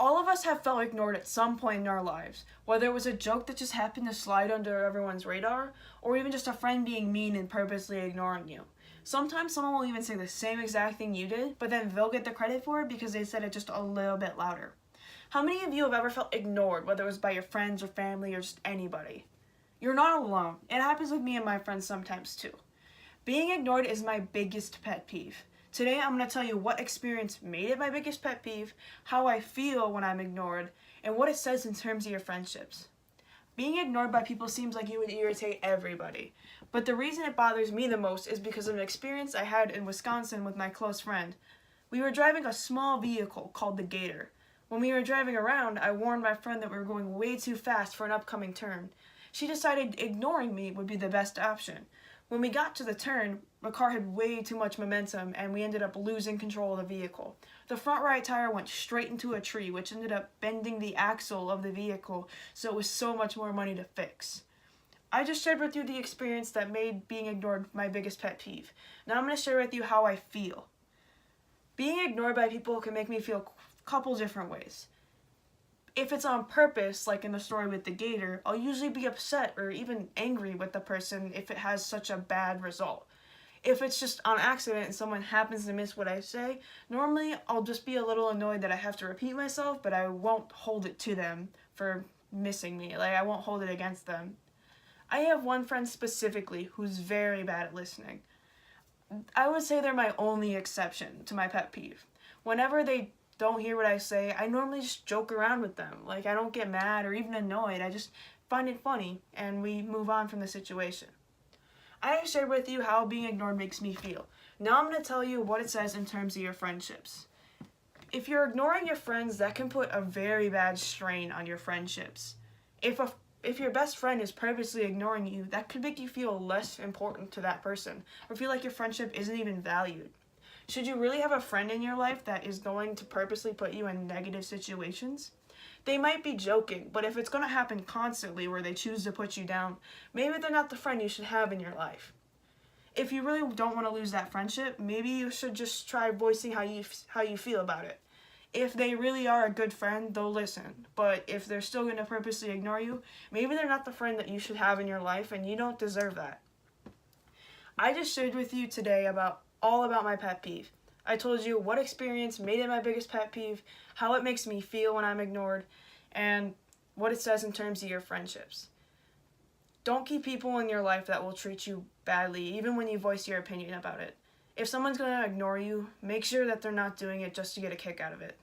All of us have felt ignored at some point in our lives, whether it was a joke that just happened to slide under everyone's radar, or even just a friend being mean and purposely ignoring you. Sometimes someone will even say the same exact thing you did, but then they'll get the credit for it because they said it just a little bit louder. How many of you have ever felt ignored, whether it was by your friends or family or just anybody? You're not alone. It happens with me and my friends sometimes too. Being ignored is my biggest pet peeve. Today I'm going to tell you what experience made it my biggest pet peeve, how I feel when I'm ignored, and what it says in terms of your friendships. Being ignored by people seems like it would irritate everybody, but the reason it bothers me the most is because of an experience I had in Wisconsin with my close friend. We were driving a small vehicle called the Gator. When we were driving around, I warned my friend that we were going way too fast for an upcoming turn. She decided ignoring me would be the best option. When we got to the turn, the car had way too much momentum and we ended up losing control of the vehicle. The front right tire went straight into a tree, which ended up bending the axle of the vehicle, so it was so much more money to fix. I just shared with you the experience that made being ignored my biggest pet peeve. Now I'm going to share with you how I feel. Being ignored by people can make me feel a couple different ways. If it's on purpose, like in the story with the Gator, I'll usually be upset or even angry with the person if it has such a bad result. If it's just on accident and someone happens to miss what I say, normally I'll just be a little annoyed that I have to repeat myself, but I won't hold it to them for missing me. I won't hold it against them. I have one friend specifically who's very bad at listening. I would say they're my only exception to my pet peeve. Whenever they don't hear what I say, I normally just joke around with them. I don't get mad or even annoyed. I just find it funny and we move on from the situation. I have shared with you how being ignored makes me feel. Now I'm going to tell you what it says in terms of your friendships. If you're ignoring your friends, that can put a very bad strain on your friendships. If your best friend is purposely ignoring you, that could make you feel less important to that person or feel like your friendship isn't even valued. Should you really have a friend in your life that is going to purposely put you in negative situations? They might be joking, but if it's going to happen constantly where they choose to put you down, maybe they're not the friend you should have in your life. If you really don't want to lose that friendship, maybe you should just try voicing how you feel about it. If they really are a good friend, they'll listen. But if they're still going to purposely ignore you, maybe they're not the friend that you should have in your life and you don't deserve that. I just shared with you today all about my pet peeve. I told you what experience made it my biggest pet peeve, how it makes me feel when I'm ignored, and what it says in terms of your friendships. Don't keep people in your life that will treat you badly, even when you voice your opinion about it. If someone's going to ignore you, make sure that they're not doing it just to get a kick out of it.